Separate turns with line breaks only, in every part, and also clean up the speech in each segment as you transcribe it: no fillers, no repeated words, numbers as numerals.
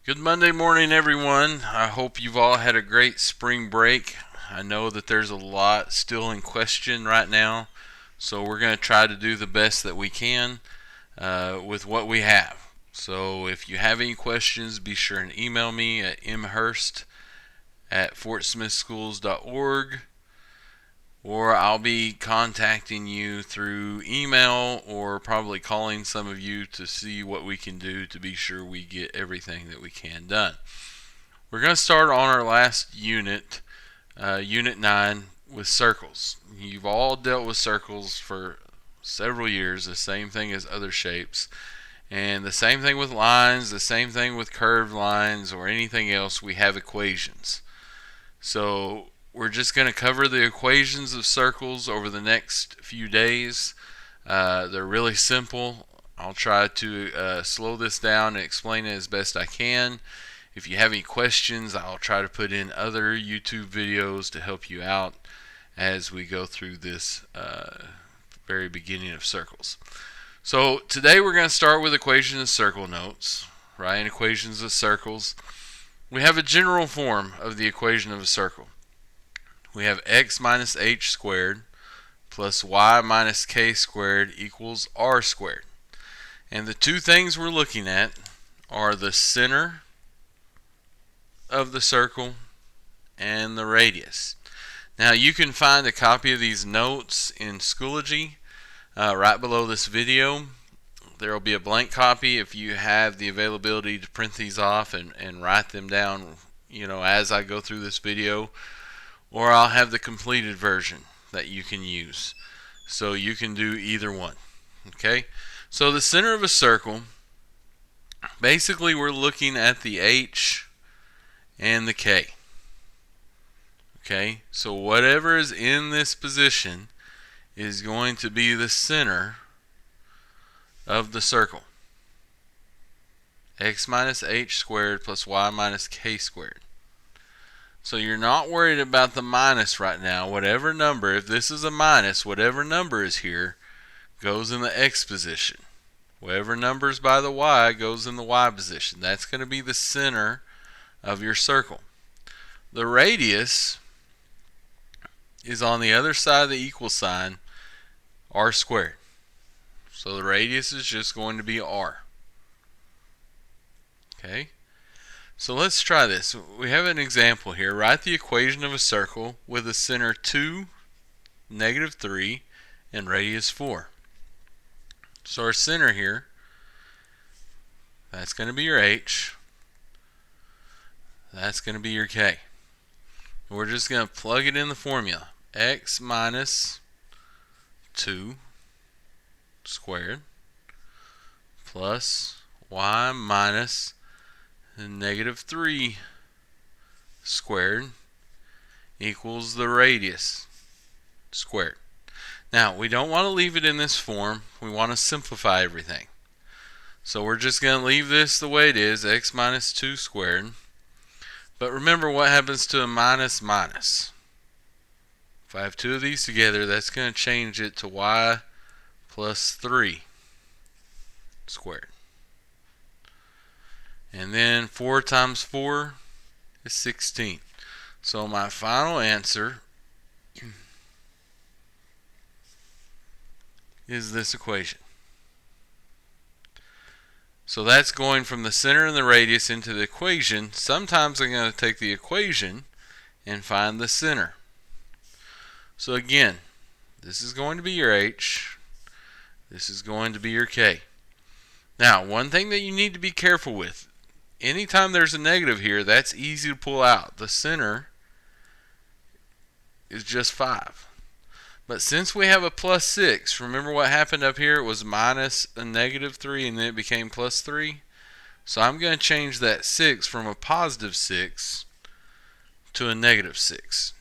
Good Monday morning, everyone. I hope you've all had a great spring break. I know that there's a lot still in question right now, so we're going to try to do the best that we can with what we have. So if you have any questions, be sure and email me at mhurst@fortsmithschools.org, or I'll be contacting you through email or probably calling some of you to see what we can do to be sure we get everything that we can done. We're going to start on our last unit, Unit 9, with circles. You've all dealt with circles for several years, the same thing as other shapes. And the same thing with lines, the same thing with curved lines or anything else, we have equations. So we're just going to cover the equations of circles over the next few days. They're really simple. I'll try to slow this down and explain it as best I can. If you have any questions, I'll try to put in other YouTube videos to help you out as we go through this very beginning of circles. So today we're going to start with equations of circle notes, right? And equations of circles. We have a general form of the equation of a circle. We have x minus h squared plus y minus k squared equals r squared. And the two things we're looking at are the center of the circle and the radius. Now you can find a copy of these notes in Schoology right below this video. There will be a blank copy if you have the availability to print these off and write them down, as I go through this video, or I'll have the completed version that you can use. So you can do either one. Okay? So the center of a circle, basically we're looking at the h and the k. Okay? So whatever is in this position is going to be the center of the circle. X minus h squared plus y minus k squared. So you're not worried about the minus right now. Whatever number, if this is a minus, whatever number is here goes in the x position. Whatever number is by the y goes in the y position. That's going to be the center of your circle. The radius is on the other side of the equal sign, r squared. So the radius is just going to be r. Okay? So let's try this. We have an example here. Write the equation of a circle with a center 2, negative 3, and radius 4. So our center here, that's going to be your h. That's going to be your k. And we're just going to plug it in the formula. X minus 2 squared plus y minus negative 3 squared equals the radius squared. Now, we don't want to leave it in this form. We want to simplify everything. So we're just going to leave this the way it is, x minus 2 squared. But remember what happens to a minus minus. If I have two of these together, that's going to change it to y plus 3 squared. And then 4 times 4 is 16. So my final answer is this equation. So that's going from the center and the radius into the equation. Sometimes I'm going to take the equation and find the center. So again, this is going to be your h. This is going to be your k. Now, one thing that you need to be careful with, anytime there's a negative here, that's easy to pull out. The center is just 5. But since we have a plus 6, remember what happened up here? It was minus a negative 3 and then it became plus 3. So I'm going to change that 6 from a positive 6 to a negative 6.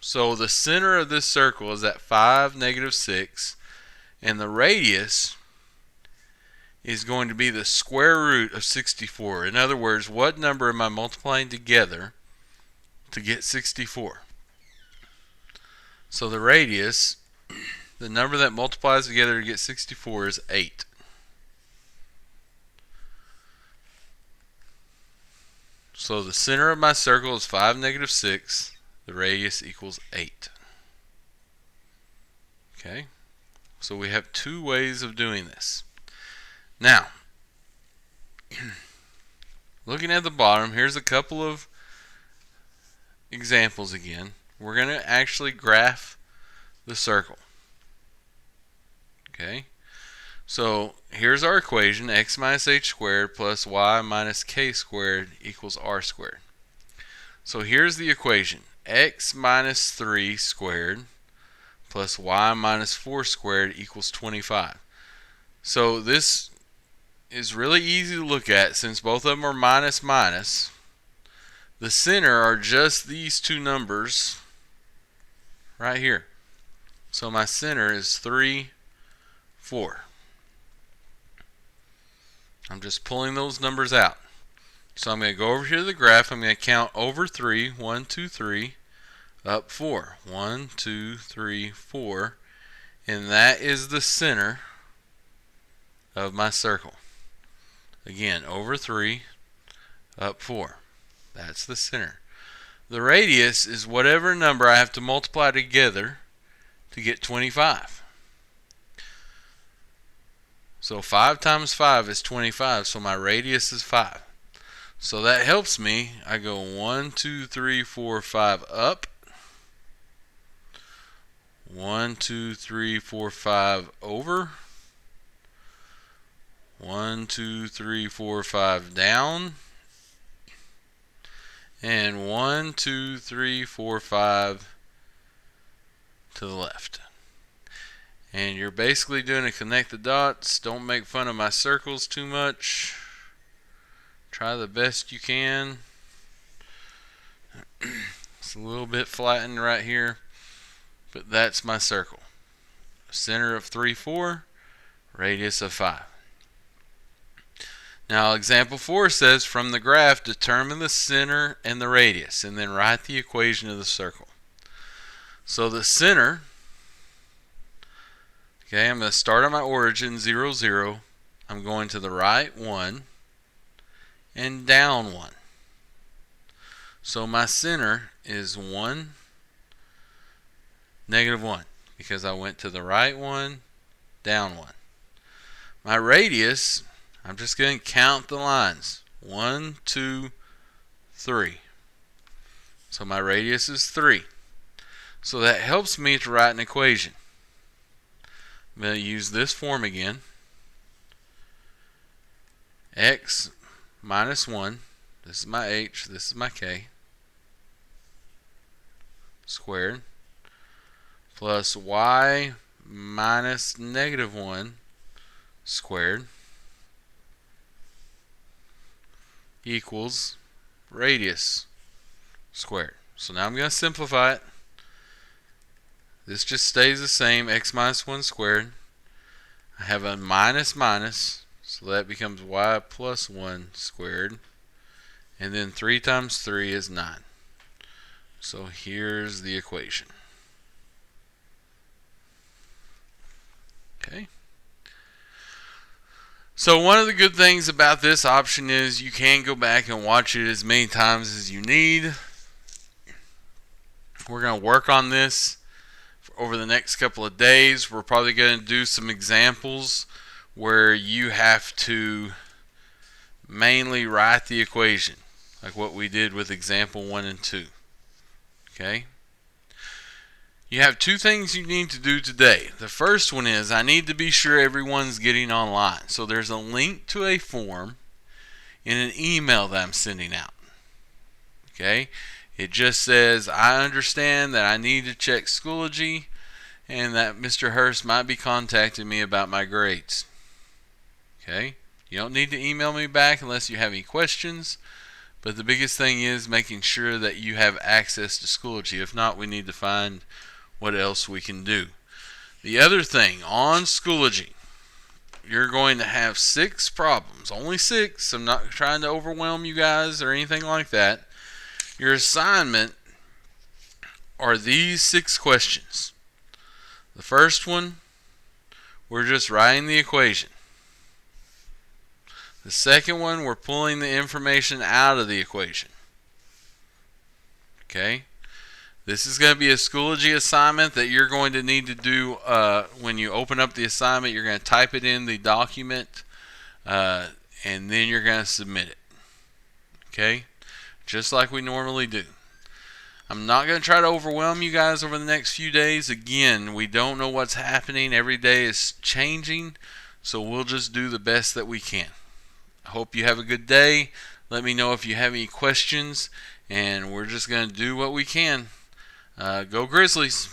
So the center of this circle is at 5, negative 6, and the radius is going to be the square root of 64. In other words, what number am I multiplying together to get 64? So the radius, the number that multiplies together to get 64 is 8. So the center of my circle is 5, negative 6. The radius equals 8. Okay, so we have two ways of doing this. Now, looking at the bottom, here's a couple of examples again. We're going to actually graph the circle. Okay, so here's our equation: x minus h squared plus y minus k squared equals r squared. So here's the equation: x minus 3 squared plus y minus 4 squared equals 25. So this is really easy to look at since both of them are minus minus. The center are just these two numbers right here. So my center is 3, 4. I'm just pulling those numbers out. So I'm going to go over here to the graph. I'm going to count over 3, 1, 2, 3, up 4, 1, 2, 3, 4, and that is the center of my circle. Again, over 3, up 4. That's the center. The radius is whatever number I have to multiply together to get 25. So 5 times 5 is 25, so my radius is 5. So that helps me. I go 1, 2, 3, 4, 5 up. 1, 2, 3, 4, 5 over. 1, 2, 3, 4, 5 down. And 1, 2, 3, 4, 5 to the left. And you're basically doing to connect the dots. Don't make fun of my circles too much. Try the best you can. It's a little bit flattened right here, but that's my circle. Center of 3, 4, radius of 5. Now example 4 says, from the graph determine the center and the radius, and then write the equation of the circle. So the center, okay, I'm going to start on my origin 0, 0. I'm going to the right 1 and down 1. So my center is 1, negative 1, because I went to the right 1, down 1. My radius, I'm just going to count the lines. 1, 2, 3. So my radius is 3. So that helps me to write an equation. I'm going to use this form again. X minus 1, this is my h, this is my k, squared, plus y minus negative 1 squared equals radius squared. So now I'm going to simplify it. This just stays the same, x minus 1 squared. I have a minus minus, so that becomes y plus 1 squared. And then 3 times 3 is 9. So here's the equation. Okay. So one of the good things about this option is you can go back and watch it as many times as you need. We're going to work on this over the next couple of days. We're probably going to do some examples where you have to mainly write the equation, like what we did with example 1 and 2. Okay? You have two things you need to do today. The first one is I need to be sure everyone's getting online. So there's a link to a form in an email that I'm sending out. Okay? It just says, I understand that I need to check Schoology and that Mr. Hurst might be contacting me about my grades. Okay? You don't need to email me back unless you have any questions. But the biggest thing is making sure that you have access to Schoology. If not, we need to find what else we can do. The other thing, on Schoology, you're going to have 6 problems. Only 6. I'm not trying to overwhelm you guys or anything like that. Your assignment are these 6 questions. The first one, we're just writing the equation. The second one, we're pulling the information out of the equation. Okay? This is going to be a Schoology assignment that you're going to need to do when you open up the assignment. You're going to type it in the document, and then you're going to submit it. Okay? Just like we normally do. I'm not going to try to overwhelm you guys over the next few days. Again, we don't know what's happening. Every day is changing, so we'll just do the best that we can. I hope you have a good day. Let me know if you have any questions, and we're just going to do what we can. Go Grizzlies!